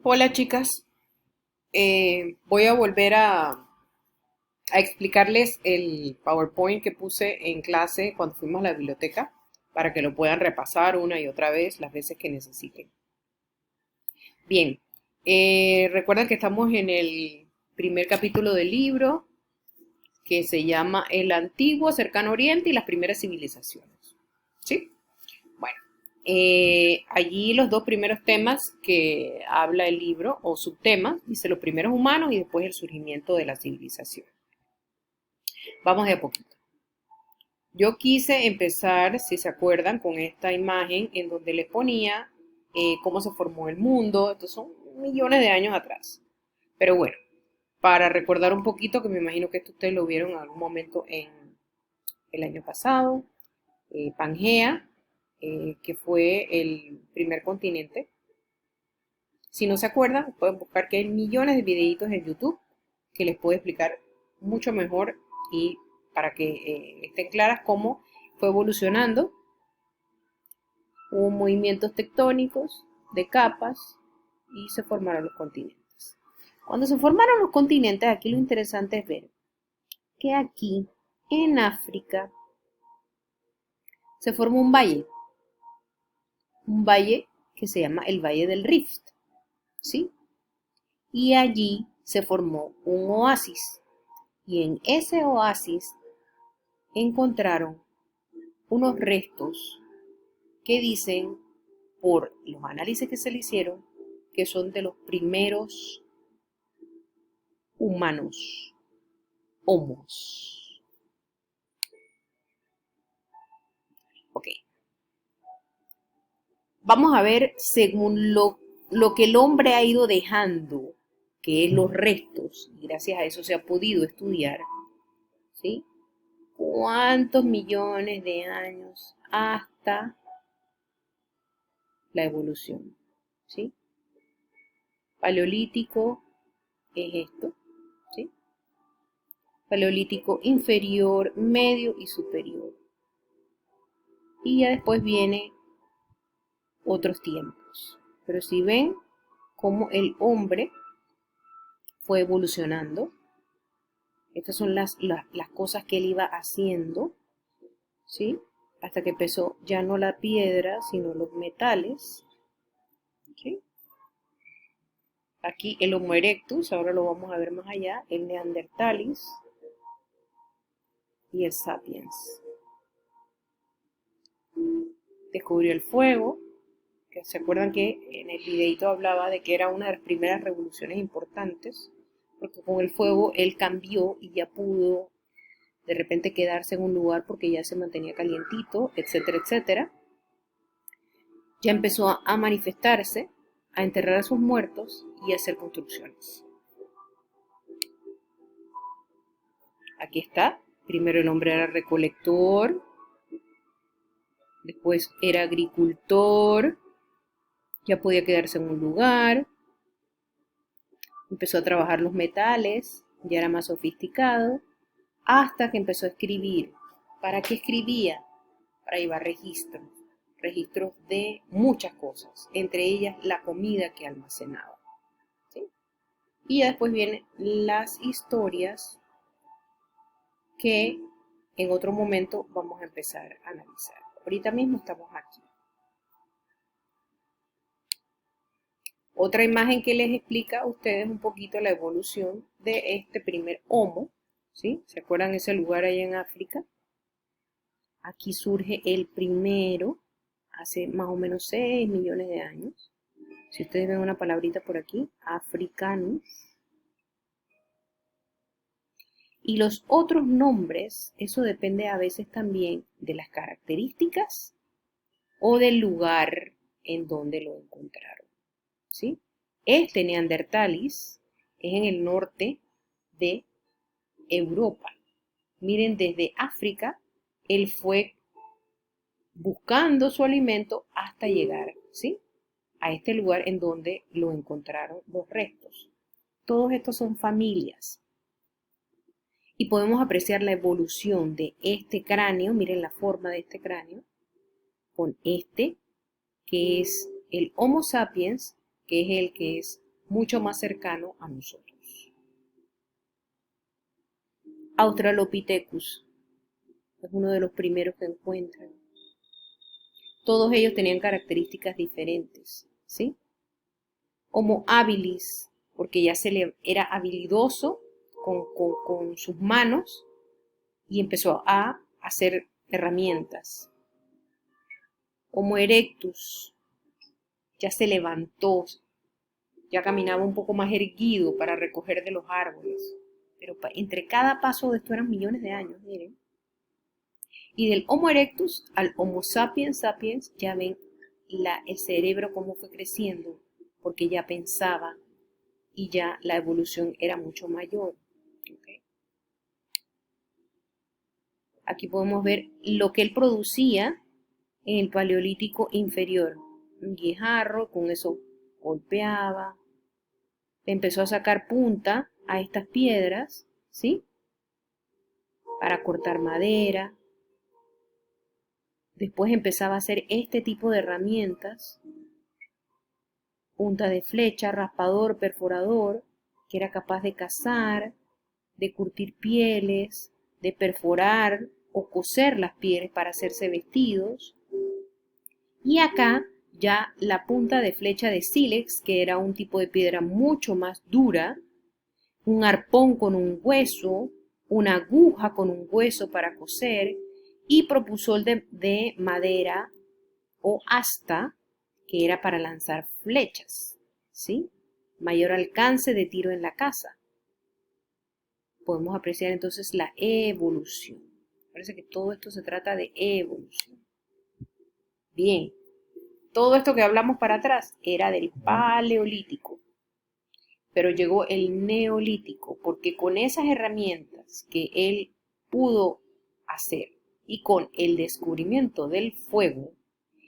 Hola chicas. Voy a volver a explicarles el PowerPoint que puse en clase cuando fuimos a la biblioteca para que lo puedan repasar una y otra vez las veces que necesiten. Bien, recuerden que estamos en el primer capítulo del libro que se llama El Antiguo Cercano Oriente y las primeras civilizaciones. ¿Sí? Bueno, allí los dos primeros temas que habla el libro, o subtemas, dice los primeros humanos y después el surgimiento de la civilización. Vamos de a poquito. Yo quise empezar, si se acuerdan, con esta imagen en donde les ponía cómo se formó el mundo. Estos son millones de años atrás. Pero bueno, para recordar un poquito, que me imagino que esto ustedes lo vieron en algún momento en el año pasado, Pangea, que fue el primer continente. Si no se acuerdan, pueden buscar que hay millones de videitos en YouTube que les puedo explicar mucho mejor y para que estén claras cómo fue evolucionando. Hubo movimientos tectónicos de capas y se formaron los continentes. Cuando se formaron los continentes, aquí lo interesante es ver que aquí en África se formó un valle que se llama el Valle del Rift, ¿sí? Y allí se formó un oasis. Y en ese oasis encontraron unos restos que dicen, por los análisis que se le hicieron, que son de los primeros humanos, homos. Ok, vamos a ver según lo que el hombre ha ido dejando, que es los restos, y gracias a eso se ha podido estudiar, ¿sí? ¿Cuántos millones de años hasta la evolución? ¿Sí? Paleolítico es esto, ¿sí? Paleolítico inferior, medio y superior. Y ya después viene otros tiempos. Pero si ven cómo el hombre fue evolucionando, estas son las cosas que él iba haciendo, ¿sí? Hasta que empezó ya no la piedra, sino los metales, ¿sí? Aquí el Homo erectus, ahora lo vamos a ver más allá, el Neandertalis y el Sapiens. Descubrió el fuego, que se acuerdan que en el videito hablaba de que era una de las primeras revoluciones importantes, porque con el fuego él cambió y ya pudo de repente quedarse en un lugar porque ya se mantenía calientito, etcétera, etcétera. Ya empezó a manifestarse, a enterrar a sus muertos y a hacer construcciones. Aquí está. Primero el hombre era recolector, después era agricultor, ya podía quedarse en un lugar, empezó a trabajar los metales, ya era más sofisticado, hasta que empezó a escribir. ¿Para qué escribía? Para llevar registros, registros de muchas cosas, entre ellas la comida que almacenaba, ¿sí? Y ya después vienen las historias que en otro momento vamos a empezar a analizar. Ahorita mismo estamos aquí. Otra imagen que les explica a ustedes un poquito la evolución de este primer Homo, ¿sí? ¿Se acuerdan ese lugar allá en África? Aquí surge el primero, hace más o menos 6 millones de años. Si ustedes ven una palabrita por aquí, Africanus. Y los otros nombres, eso depende a veces también de las características o del lugar en donde lo encontraron, ¿sí? Este Neandertalis es en el norte de Europa. Miren, desde África, él fue buscando su alimento hasta llegar, ¿sí? A este lugar en donde lo encontraron los restos. Todos estos son familias. Y podemos apreciar la evolución de este cráneo, miren la forma de este cráneo, con este, que es el Homo sapiens, que es el que es mucho más cercano a nosotros. Australopithecus es uno de los primeros que encuentran. Todos ellos tenían características diferentes, ¿sí? Homo habilis, porque ya era habilidoso con sus manos y empezó a hacer herramientas. Homo erectus, ya se levantó, ya caminaba un poco más erguido para recoger de los árboles. Pero entre cada paso de esto eran millones de años, miren. Y del Homo erectus al Homo sapiens sapiens, ya ven el cerebro cómo fue creciendo, porque ya pensaba y ya la evolución era mucho mayor. ¿Okay? Aquí podemos ver lo que él producía en el Paleolítico inferior. Un guijarro, con eso golpeaba, empezó a sacar punta a estas piedras, ¿sí? Para cortar madera. Después empezaba a hacer este tipo de herramientas, punta de flecha, raspador, perforador, que era capaz de cazar, de curtir pieles, de perforar o coser las pieles para hacerse vestidos. Y acá ya la punta de flecha de sílex, que era un tipo de piedra mucho más dura, un arpón con un hueso, una aguja con un hueso para coser, y propulsor de madera o asta, que era para lanzar flechas, ¿sí? Mayor alcance de tiro en la caza. Podemos apreciar entonces la evolución. Parece que todo esto se trata de evolución. Bien, todo esto que hablamos para atrás era del Paleolítico, pero llegó el Neolítico, porque con esas herramientas que él pudo hacer y con el descubrimiento del fuego,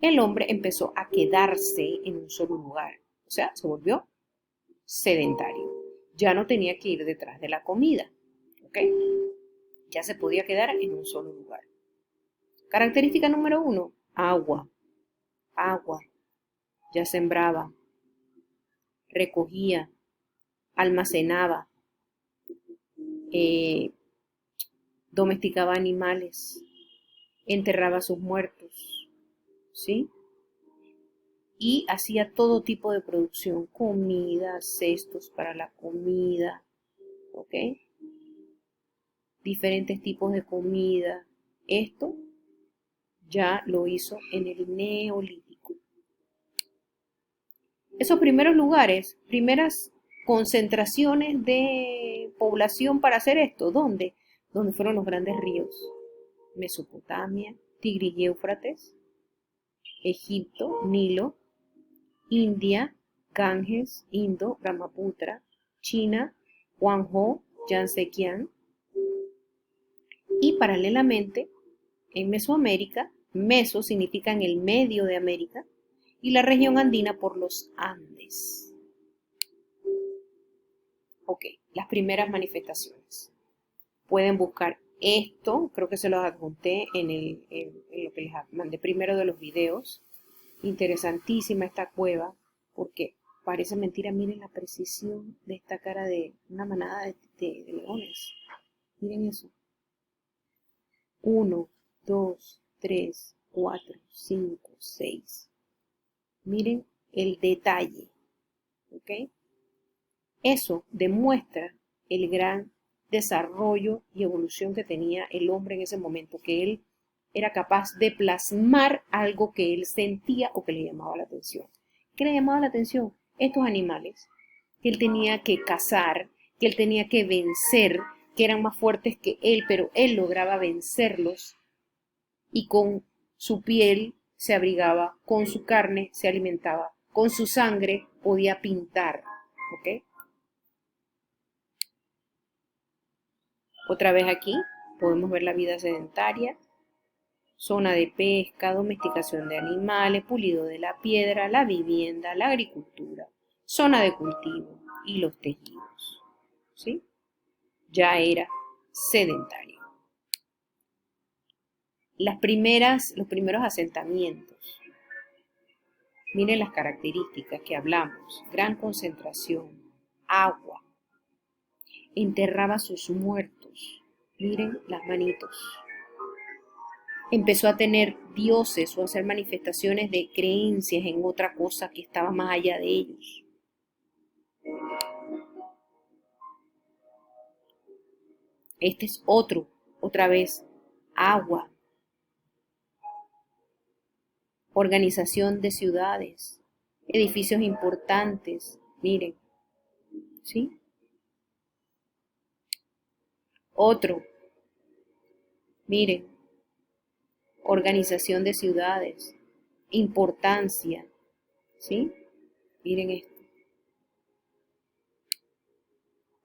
el hombre empezó a quedarse en un solo lugar, o sea, se volvió sedentario. Ya no tenía que ir detrás de la comida, ¿ok? Ya se podía quedar en un solo lugar. Característica número 1, agua. Agua. Ya sembraba, recogía, almacenaba, domesticaba animales, enterraba a sus muertos, ¿sí? Y hacía todo tipo de producción, comida, cestos para la comida, ¿ok? Diferentes tipos de comida. Esto ya lo hizo en el Neolítico. Esos primeros lugares, primeras concentraciones de población para hacer esto, ¿dónde? Donde fueron los grandes ríos. Mesopotamia, Tigris y Éufrates, Egipto, Nilo, India, Ganges, Indo, Brahmaputra, China, Huangho, Yangtze-Kiang, y paralelamente en Mesoamérica, Meso significa en el medio de América, y la región andina por los Andes. Ok, las primeras manifestaciones. Pueden buscar esto, creo que se los adjunté en lo que les mandé primero de los videos. Interesantísima esta cueva, porque parece mentira, miren la precisión de esta cara de una manada de leones. Miren eso. 1, 2, 3, 4, 5, 6. Miren el detalle, ¿ok? Eso demuestra el gran desarrollo y evolución que tenía el hombre en ese momento, que él era capaz de plasmar algo que él sentía o que le llamaba la atención. ¿Qué le llamaba la atención? Estos animales que él tenía que cazar, que él tenía que vencer, que eran más fuertes que él, pero él lograba vencerlos y con su piel se abrigaba, con su carne se alimentaba, con su sangre podía pintar, ¿ok? Otra vez aquí podemos ver la vida sedentaria, zona de pesca, domesticación de animales, pulido de la piedra, la vivienda, la agricultura, zona de cultivo y los tejidos, ¿sí? Ya era sedentario. Los primeros asentamientos. Miren las características que hablamos. Gran concentración, agua. Enterraba a sus muertos. Miren las manitos. Empezó a tener dioses o a hacer manifestaciones de creencias en otra cosa que estaba más allá de ellos. Este es otra vez, agua. Organización de ciudades, edificios importantes, miren, ¿sí? Otro, miren, organización de ciudades, importancia, ¿sí? Miren esto.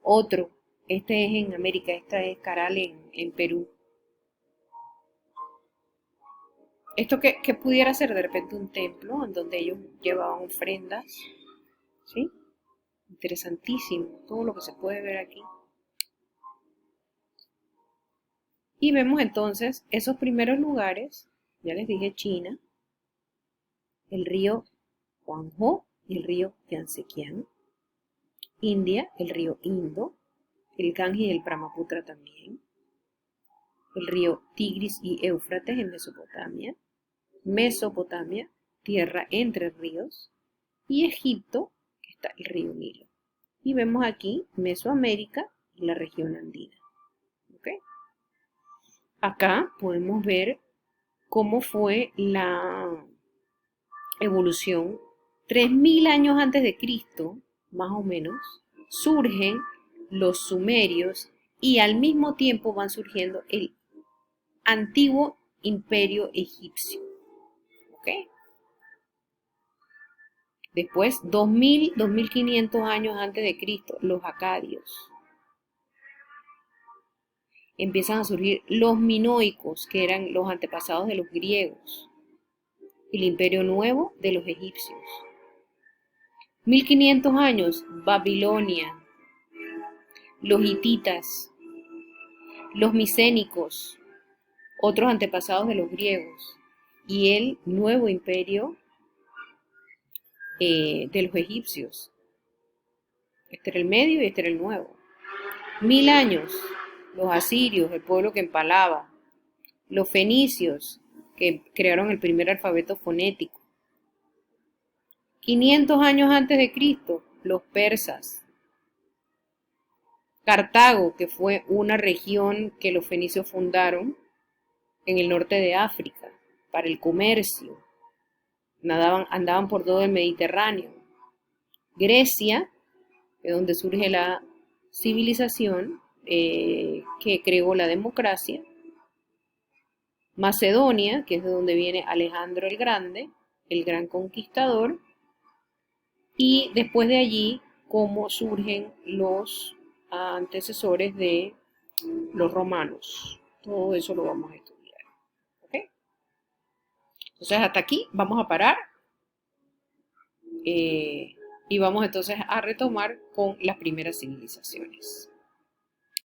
Otro, este es en América, esta es Caral en Perú. Esto que pudiera ser de repente un templo en donde ellos llevaban ofrendas, ¿sí? Interesantísimo, todo lo que se puede ver aquí. Y vemos entonces esos primeros lugares, ya les dije China, el río Huangho y el río Yangtze-Kiang, India, el río Indo, el Ganges y el Brahmaputra también, el río Tigris y Éufrates en Mesopotamia, tierra entre ríos, y Egipto, que está el río Nilo. Y vemos aquí Mesoamérica y la región andina. ¿Okay? Acá podemos ver cómo fue la evolución. 3000 años antes de Cristo, más o menos, surgen los sumerios y al mismo tiempo van surgiendo el antiguo imperio egipcio. ¿Ok? Después, 2500 años antes de Cristo, los acadios. Empiezan a surgir los minoicos, que eran los antepasados de los griegos. El imperio nuevo de los egipcios. 1500 años, Babilonia. Los hititas. Los micénicos, otros antepasados de los griegos. Y el nuevo imperio de los egipcios. Este era el medio y este era el nuevo. 1000 años, los asirios, el pueblo que empalaba. Los fenicios, que crearon el primer alfabeto fonético. 500 años antes de Cristo, los persas. Cartago, que fue una región que los fenicios fundaron en el norte de África para el comercio. Andaban por todo el Mediterráneo. Grecia, de donde surge la civilización que creó la democracia. Macedonia, que es de donde viene Alejandro el Grande, el gran conquistador. Y después de allí, cómo surgen los antecesores de los romanos. Todo eso lo vamos a estudiar. ¿Ok? Entonces, hasta aquí vamos a parar. Y vamos entonces a retomar con las primeras civilizaciones.